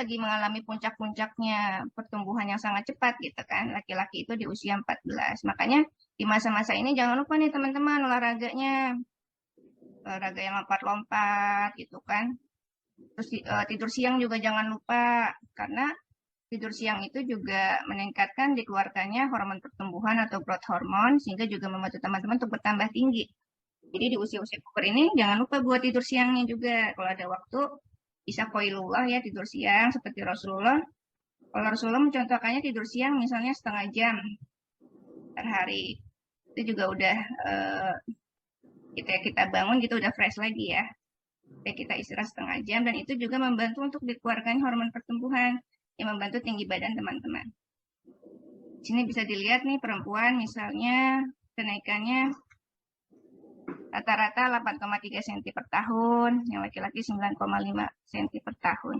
lagi mengalami puncak-puncaknya pertumbuhan yang sangat cepat gitu kan. Laki-laki itu di usia 14. Makanya di masa-masa ini jangan lupa nih teman-teman olahraganya. Olahraga yang lompat-lompat gitu kan. Terus tidur siang juga jangan lupa karena tidur siang itu juga meningkatkan dikeluarkannya hormon pertumbuhan atau growth hormone sehingga juga membantu teman-teman untuk bertambah tinggi. Jadi di usia-usia puber ini jangan lupa buat tidur siangnya juga. Kalau ada waktu bisa qailullah ya tidur siang seperti Rasulullah. Kalau Rasulullah mencontohkannya tidur siang misalnya setengah jam per hari. Itu juga udah kita bangun gitu udah fresh lagi ya. Kita istirahat setengah jam dan itu juga membantu untuk dikeluarkan hormon pertumbuhan yang membantu tinggi badan teman-teman. Di sini bisa dilihat nih perempuan misalnya kenaikannya rata-rata 8,3 cm per tahun, yang laki-laki 9,5 cm per tahun.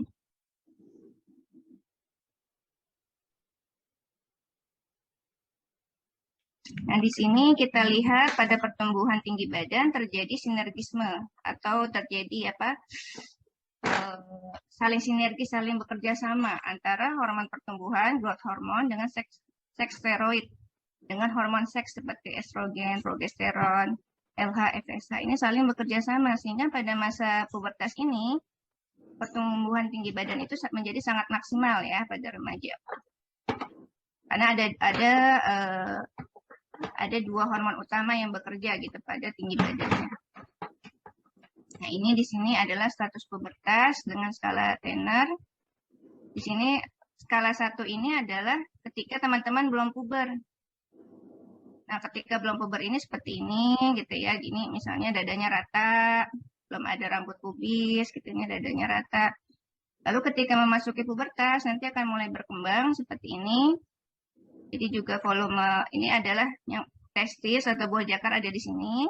Nah, di sini kita lihat pada pertumbuhan tinggi badan terjadi sinergisme atau terjadi saling sinergi, saling bekerja sama antara hormon pertumbuhan, growth hormone dengan seks steroid, dengan hormon seks seperti estrogen, progesteron, LH, FSH ini saling bekerja sama sehingga pada masa pubertas ini pertumbuhan tinggi badan itu menjadi sangat maksimal ya pada remaja. Karena ada dua hormon utama yang bekerja gitu pada tinggi badannya. Nah, ini di sini adalah status pubertas dengan skala Tenner. Di sini skala 1 ini adalah ketika teman-teman belum puber. Nah, ketika belum puber ini seperti ini gitu ya. Gini misalnya dadanya rata, belum ada rambut pubis gitu ya, dadanya rata. Lalu ketika memasuki pubertas nanti akan mulai berkembang seperti ini. Jadi juga volume ini adalah yang testis atau buah jakar ada di sini.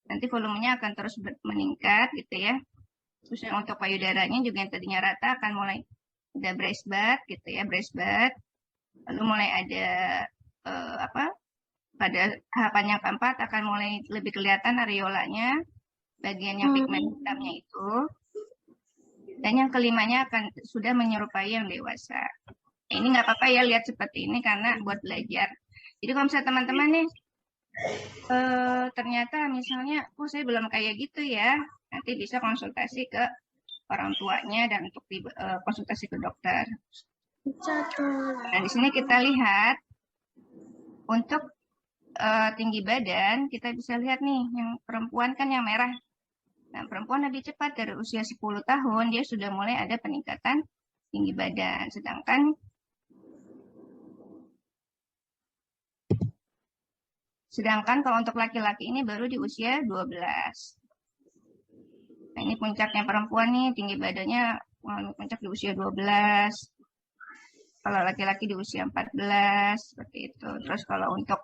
Nanti volumenya akan terus meningkat gitu ya. Terus yang untuk payudaranya juga yang tadinya rata akan mulai ada breast bud gitu ya, breast bud. Lalu mulai ada pada tahapan yang keempat akan mulai lebih kelihatan areolanya, bagian yang pigmen hitamnya itu. Dan yang kelimanya akan sudah menyerupai yang dewasa. Ini nggak apa-apa ya lihat seperti ini karena buat belajar. Jadi kalau misalnya teman-teman nih ternyata misalnya, saya belum kayak gitu ya, nanti bisa konsultasi ke orang tuanya dan untuk konsultasi ke dokter. Nah di sini kita lihat untuk tinggi badan kita bisa lihat nih yang perempuan kan yang merah. Nah perempuan lebih cepat dari usia 10 tahun dia sudah mulai ada peningkatan tinggi badan, sedangkan kalau untuk laki-laki ini baru di usia 12. Nah, ini puncaknya perempuan nih, tinggi badannya puncak di usia 12. Kalau laki-laki di usia 14, seperti itu. Terus kalau untuk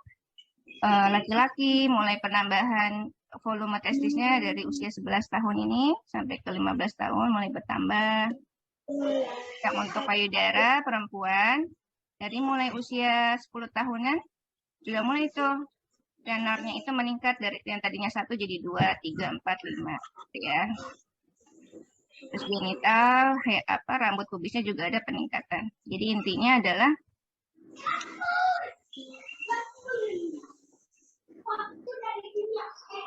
laki-laki mulai penambahan volume testisnya dari usia 11 tahun ini sampai ke 15 tahun mulai bertambah. Yang untuk payudara perempuan dari mulai usia 10 tahunan sudah mulai itu tenornya itu meningkat dari yang tadinya 1 jadi 2, 3, 4, 5 ya. Terus genital, rambut pubisnya juga ada peningkatan. Jadi intinya adalah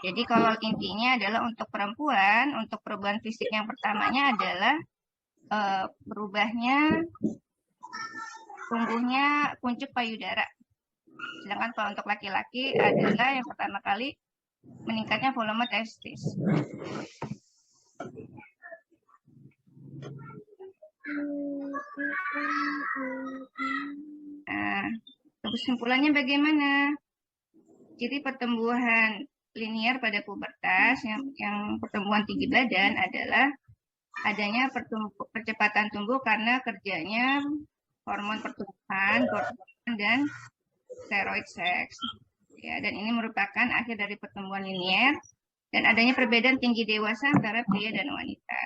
jadi kalau intinya adalah untuk perempuan, untuk perubahan fisik yang pertamanya adalah berubahnya tumbuhnya kuncup payudara. Sedangkan kalau untuk laki-laki adalah yang pertama kali meningkatnya volume testis. Nah, kesimpulannya bagaimana? Jadi pertumbuhan linier pada pubertas yang pertumbuhan tinggi badan adalah adanya percepatan tumbuh karena kerjanya hormon pertumbuhan, hormon dan steroid seks. Ya, dan ini merupakan akhir dari pertumbuhan linier dan adanya perbedaan tinggi dewasa antara pria dan wanita.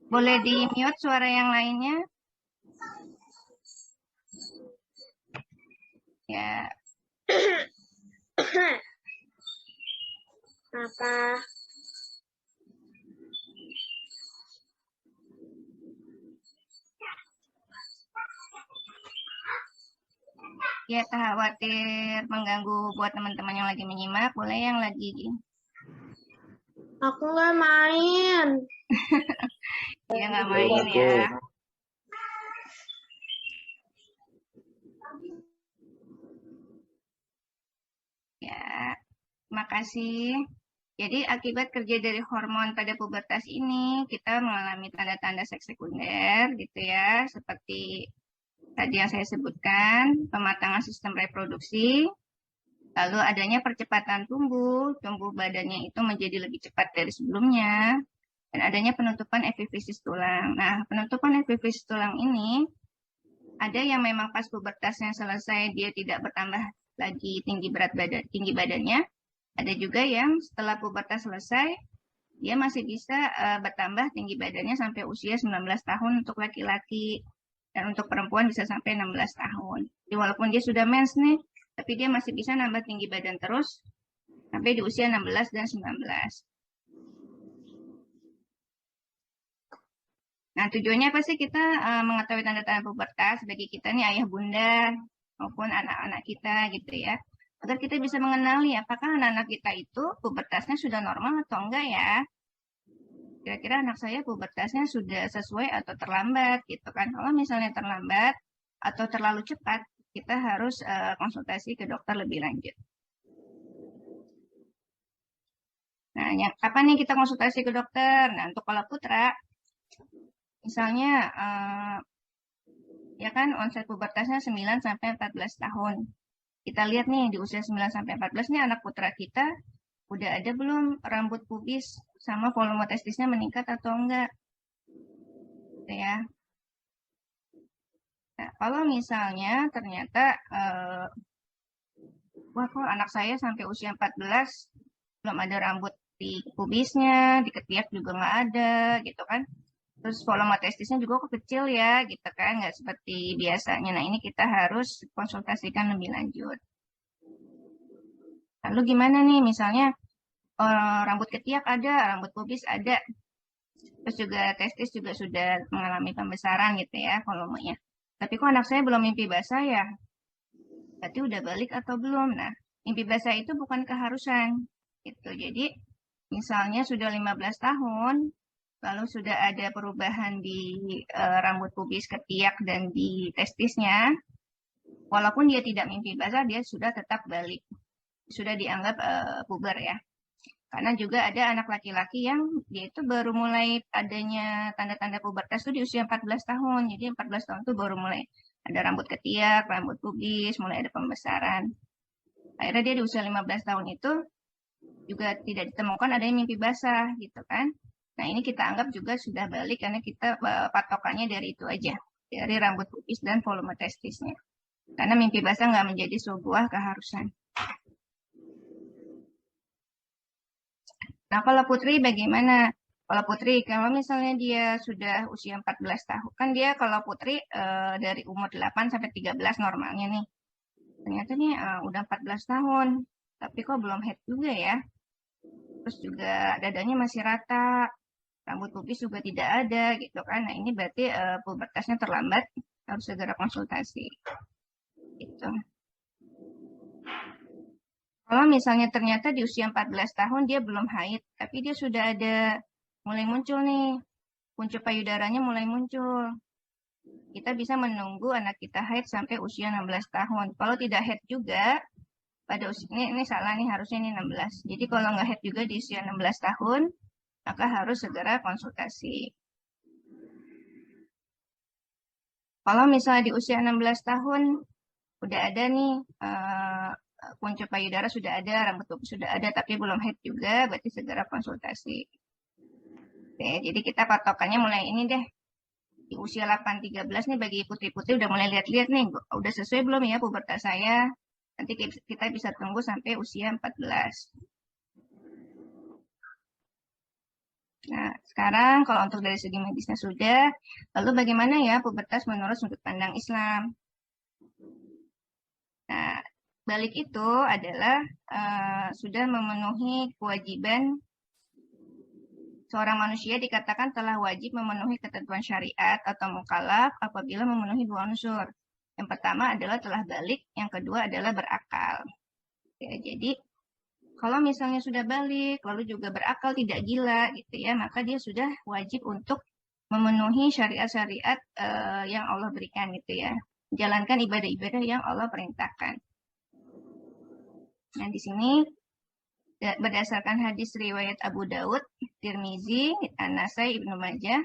Boleh di-mute suara yang lainnya? Ya. Apa? Ya, tak khawatir mengganggu buat teman-teman yang lagi menyimak, boleh yang lagi. Aku nggak main. Ya, nggak main ya. Ya, makasih. Jadi akibat kerja dari hormon pada pubertas ini, kita mengalami tanda-tanda seks sekunder gitu ya, seperti tadi yang saya sebutkan, pematangan sistem reproduksi, lalu adanya percepatan tumbuh badannya itu menjadi lebih cepat dari sebelumnya, dan adanya penutupan epifisis tulang. Nah, penutupan epifisis tulang ini, ada yang memang pas pubertasnya selesai, dia tidak bertambah lagi tinggi badannya, ada juga yang setelah pubertas selesai, dia masih bisa bertambah tinggi badannya sampai usia 19 tahun untuk laki-laki. Dan untuk perempuan bisa sampai 16 tahun. Jadi walaupun dia sudah mens nih, tapi dia masih bisa nambah tinggi badan terus sampai di usia 16 dan 19. Nah, tujuannya apa sih kita mengetahui tanda-tanda pubertas bagi kita nih ayah bunda maupun anak-anak kita gitu ya. Agar kita bisa mengenali apakah anak-anak kita itu pubertasnya sudah normal atau enggak ya. Kira-kira anak saya pubertasnya sudah sesuai atau terlambat gitu kan. Kalau misalnya terlambat atau terlalu cepat, kita harus konsultasi ke dokter lebih lanjut. Nah, kapan nih kita konsultasi ke dokter? Nah, untuk kalau putra, misalnya ya kan onset pubertasnya 9 sampai 14 tahun. Kita lihat nih di usia 9 sampai 14 nih anak putra kita udah ada belum rambut pubis sama volume testisnya meningkat atau enggak. Gitu ya. Nah, kalau misalnya ternyata wah kok anak saya sampai usia 14 belum ada rambut di pubisnya, di ketiak juga nggak ada gitu kan. Terus volume testisnya juga kok kecil ya gitu kan, nggak seperti biasanya. Nah ini kita harus konsultasikan lebih lanjut. Lalu gimana nih misalnya rambut ketiak ada, rambut pubis ada, terus juga testis juga sudah mengalami pembesaran gitu ya volumenya. Tapi kok anak saya belum mimpi basah ya? Berarti udah balik atau belum? Nah, mimpi basah itu bukan keharusan. Gitu. Jadi, misalnya sudah 15 tahun, lalu sudah ada perubahan di rambut pubis, ketiak, dan di testisnya, walaupun dia tidak mimpi basah, dia sudah tetap balik. Sudah dianggap puber ya. Karena juga ada anak laki-laki yang dia itu baru mulai adanya tanda-tanda pubertas itu di usia 14 tahun. Jadi 14 tahun itu baru mulai ada rambut ketiak, rambut pubis, mulai ada pembesaran. Akhirnya dia di usia 15 tahun itu juga tidak ditemukan adanya mimpi basah gitu kan. Nah ini kita anggap juga sudah balik karena kita patokannya dari itu aja. Dari rambut pubis dan volume testisnya. Karena mimpi basah nggak menjadi sebuah keharusan. Nah, kalau Putri bagaimana? Kalau Putri, kalau misalnya dia sudah usia 14 tahun, kan dia kalau Putri dari umur 8 sampai 13 normalnya nih. Ternyata nih udah 14 tahun, tapi kok belum head juga ya. Terus juga dadanya masih rata, rambut pubis juga tidak ada gitu kan. Nah, ini berarti pubertasnya terlambat, harus segera konsultasi. Gitu. Kalau misalnya ternyata di usia 14 tahun dia belum haid, tapi dia sudah ada mulai muncul nih, puncu payudaranya mulai muncul. Kita bisa menunggu anak kita haid sampai usia 16 tahun. Kalau tidak haid juga, pada usia ini salah nih, harusnya ini 16. Jadi kalau nggak haid juga di usia 16 tahun, maka harus segera konsultasi. Kalau misalnya di usia 16 tahun, udah ada nih, puncu payudara sudah ada, rambut pubis sudah ada, tapi belum haid juga, berarti segera konsultasi. Oke, jadi kita patokannya mulai ini deh. Di usia 8-13 nih bagi putri-putri udah mulai lihat-lihat nih, udah sesuai belum ya pubertas saya. Nanti kita bisa tunggu sampai usia 14. Nah, sekarang kalau untuk dari segi medisnya sudah, lalu bagaimana ya pubertas menurut sudut pandang Islam? Nah, balik itu adalah sudah memenuhi kewajiban seorang manusia, dikatakan telah wajib memenuhi ketentuan syariat atau mukallaf apabila memenuhi dua unsur. Yang pertama adalah telah balik, yang kedua adalah berakal. Ya, jadi kalau misalnya sudah balik, lalu juga berakal, tidak gila, gitu ya, maka dia sudah wajib untuk memenuhi syariat-syariat yang Allah berikan, gitu ya. Jalankan ibadah-ibadah yang Allah perintahkan. Nah, di sini berdasarkan hadis riwayat Abu Daud, Tirmizi, An-Nasai, Ibnu Majah,